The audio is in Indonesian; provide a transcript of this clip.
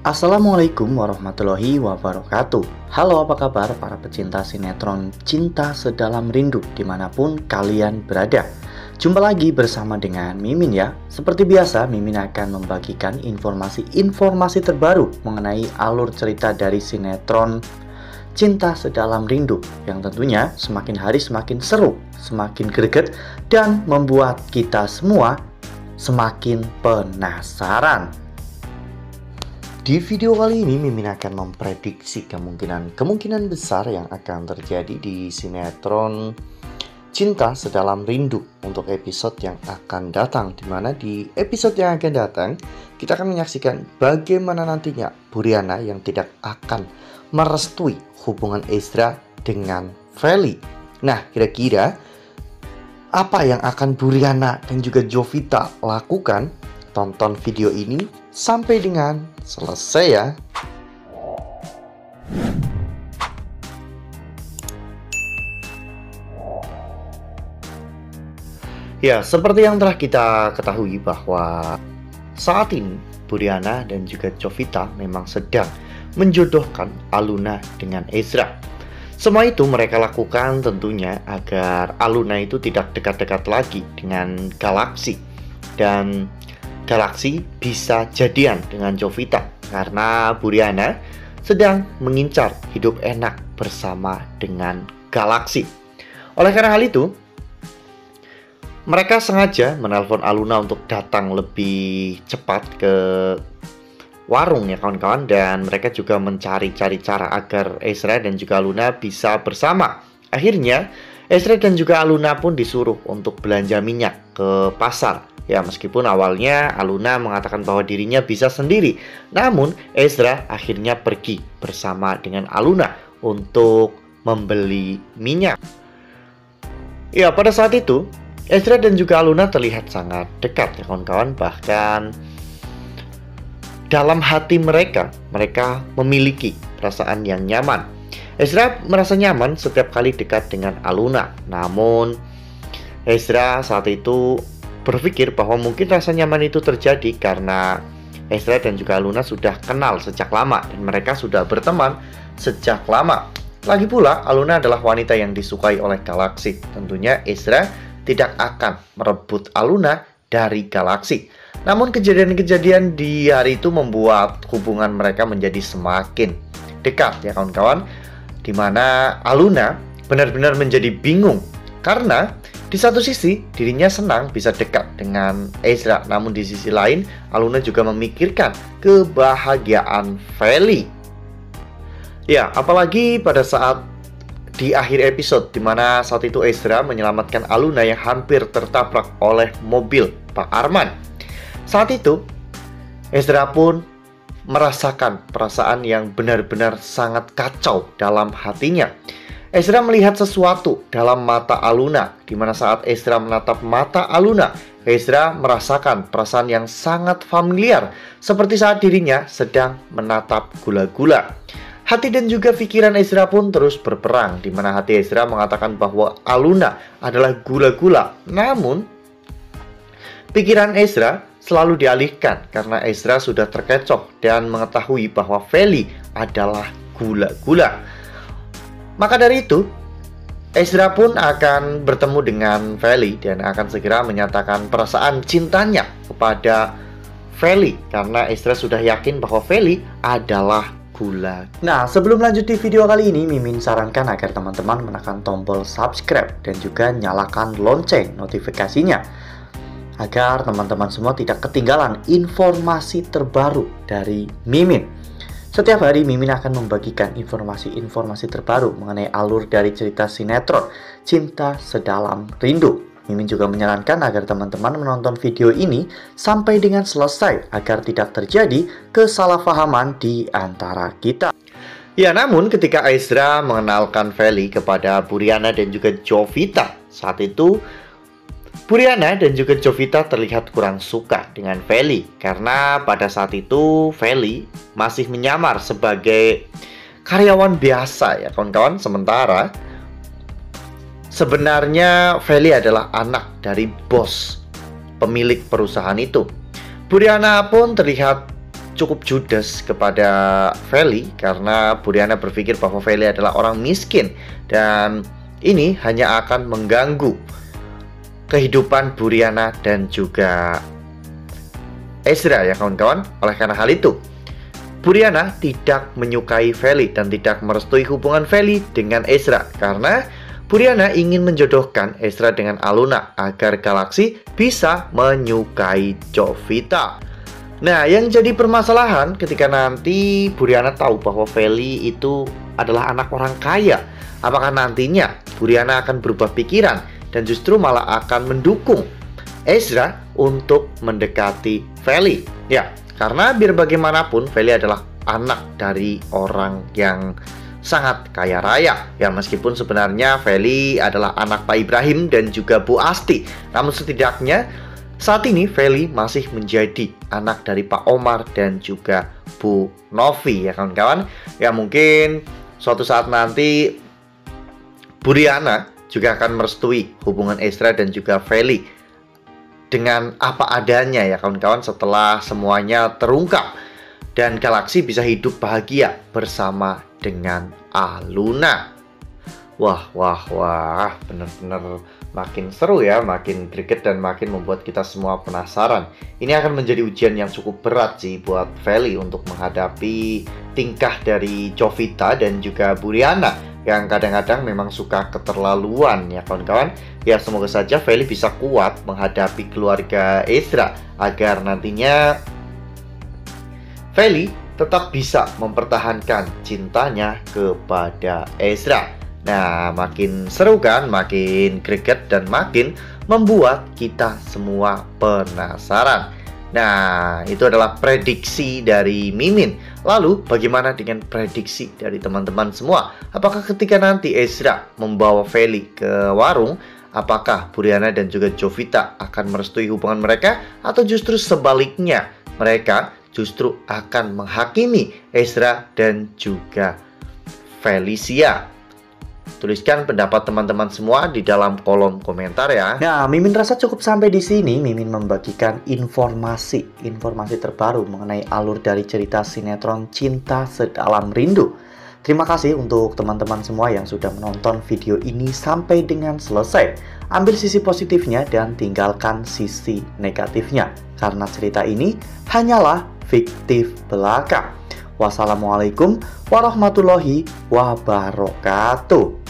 Assalamualaikum warahmatullahi wabarakatuh. Halo, apa kabar para pecinta sinetron Cinta Sedalam Rindu dimanapun kalian berada. Jumpa lagi bersama dengan Mimin ya. Seperti biasa, Mimin akan membagikan informasi terbaru mengenai alur cerita dari sinetron Cinta Sedalam Rindu, yang tentunya semakin hari semakin seru, semakin greget, dan membuat kita semua semakin penasaran. Di video kali ini Mimin akan memprediksi kemungkinan besar yang akan terjadi di sinetron Cinta Sedalam Rindu untuk episode yang akan datang, dimana di episode yang akan datang kita akan menyaksikan bagaimana nantinya Buriana yang tidak akan merestui hubungan Ezra dengan Feli. Nah, kira-kira apa yang akan Buriana dan juga Jovita lakukan? Tonton video ini sampai dengan selesai ya. Ya, seperti yang telah kita ketahui bahwa saat ini Buriana dan juga Jovita memang sedang menjodohkan Aluna dengan Ezra. Semua itu mereka lakukan tentunya agar Aluna itu tidak dekat-dekat lagi dengan Galaksi, dan Galaksi bisa jadian dengan Jovita karena Buriana sedang mengincar hidup enak bersama dengan Galaksi. Oleh karena hal itu, mereka sengaja menelpon Aluna untuk datang lebih cepat ke warung ya kawan-kawan, dan mereka juga mencari-cari cara agar Ezra dan juga Aluna bisa bersama. Akhirnya Ezra dan juga Aluna pun disuruh untuk belanja minyak ke pasar. Ya, meskipun awalnya Aluna mengatakan bahwa dirinya bisa sendiri, namun Ezra akhirnya pergi bersama dengan Aluna untuk membeli minyak. Ya, pada saat itu Ezra dan juga Aluna terlihat sangat dekat ya kawan-kawan. Bahkan dalam hati mereka memiliki perasaan yang nyaman. Ezra merasa nyaman setiap kali dekat dengan Aluna. Namun Ezra saat itu berpikir bahwa mungkin rasa nyaman itu terjadi karena Ezra dan juga Aluna sudah kenal sejak lama dan mereka sudah berteman sejak lama. Lagi pula, Aluna adalah wanita yang disukai oleh Galaksi. Tentunya Ezra tidak akan merebut Aluna dari Galaksi. Namun kejadian-kejadian di hari itu membuat hubungan mereka menjadi semakin dekat ya kawan-kawan, dimana Aluna benar-benar menjadi bingung karena di satu sisi dirinya senang bisa dekat dengan Ezra, namun di sisi lain Aluna juga memikirkan kebahagiaan Feli. Ya, apalagi pada saat di akhir episode, dimana saat itu Ezra menyelamatkan Aluna yang hampir tertabrak oleh mobil Pak Arman. Saat itu Ezra pun merasakan perasaan yang benar-benar sangat kacau dalam hatinya. Ezra melihat sesuatu dalam mata Aluna, dimana saat Ezra menatap mata Aluna, Ezra merasakan perasaan yang sangat familiar, seperti saat dirinya sedang menatap gula-gula. Hati dan juga pikiran Ezra pun terus berperang, di mana hati Ezra mengatakan bahwa Aluna adalah gula-gula. Namun, pikiran Ezra selalu dialihkan karena Ezra sudah terkecoh dan mengetahui bahwa Feli adalah gula-gula. Maka dari itu, Ezra pun akan bertemu dengan Feli dan akan segera menyatakan perasaan cintanya kepada Feli karena Ezra sudah yakin bahwa Feli adalah gula. Nah, sebelum lanjut di video kali ini, Mimin sarankan agar teman-teman menekan tombol subscribe dan juga nyalakan lonceng notifikasinya agar teman-teman semua tidak ketinggalan informasi terbaru dari Mimin. Setiap hari Mimin akan membagikan informasi-informasi terbaru mengenai alur dari cerita sinetron Cinta Sedalam Rindu. Mimin juga menyarankan agar teman-teman menonton video ini sampai dengan selesai agar tidak terjadi kesalahpahaman di antara kita. Ya, namun ketika Ezra mengenalkan Feli kepada Buriana dan juga Jovita, saat itu Buriana dan juga Jovita terlihat kurang suka dengan Feli karena pada saat itu Feli masih menyamar sebagai karyawan biasa ya kawan-kawan. Sementara sebenarnya Feli adalah anak dari bos pemilik perusahaan itu. Buriana pun terlihat cukup judes kepada Feli karena Buriana berpikir bahwa Feli adalah orang miskin dan ini hanya akan mengganggu kehidupan Buriana dan juga Ezra ya kawan-kawan. Oleh karena hal itu, Buriana tidak menyukai Feli dan tidak merestui hubungan Feli dengan Ezra karena Buriana ingin menjodohkan Ezra dengan Aluna agar Galaxy bisa menyukai Jovita. Nah, yang jadi permasalahan ketika nanti Buriana tahu bahwa Feli itu adalah anak orang kaya. Apakah nantinya Buriana akan berubah pikiran dan justru malah akan mendukung Ezra untuk mendekati Feli? Ya, karena biar bagaimanapun Feli adalah anak dari orang yang sangat kaya raya. Ya, meskipun sebenarnya Feli adalah anak Pak Ibrahim dan juga Bu Asti, namun setidaknya saat ini Feli masih menjadi anak dari Pak Omar dan juga Bu Novi ya kawan-kawan. Ya, mungkin suatu saat nanti Buriana juga akan merestui hubungan Ezra dan juga Feli dengan apa adanya ya kawan-kawan setelah semuanya terungkap dan Galaxy bisa hidup bahagia bersama dengan Aluna. Wah, bener-bener makin seru ya, makin greget dan makin membuat kita semua penasaran. Ini akan menjadi ujian yang cukup berat sih buat Feli untuk menghadapi tingkah dari Jovita dan juga Buriana yang kadang-kadang memang suka keterlaluan ya kawan-kawan. Ya, semoga saja Feli bisa kuat menghadapi keluarga Ezra agar nantinya Feli tetap bisa mempertahankan cintanya kepada Ezra. Nah, makin seru kan, makin greget dan makin membuat kita semua penasaran. Nah, itu adalah prediksi dari Mimin. Lalu, bagaimana dengan prediksi dari teman-teman semua? Apakah ketika nanti Ezra membawa Feli ke warung, apakah Buriana dan juga Jovita akan merestui hubungan mereka? Atau justru sebaliknya, mereka justru akan menghakimi Ezra dan juga Felicia? Tuliskan pendapat teman-teman semua di dalam kolom komentar ya. Nah, Mimin rasa cukup sampai di sini. Mimin membagikan informasi terbaru mengenai alur dari cerita sinetron Cinta Sedalam Rindu. Terima kasih untuk teman-teman semua yang sudah menonton video ini sampai dengan selesai. Ambil sisi positifnya dan tinggalkan sisi negatifnya, karena cerita ini hanyalah fiktif belaka. Wassalamualaikum warahmatullahi wabarakatuh.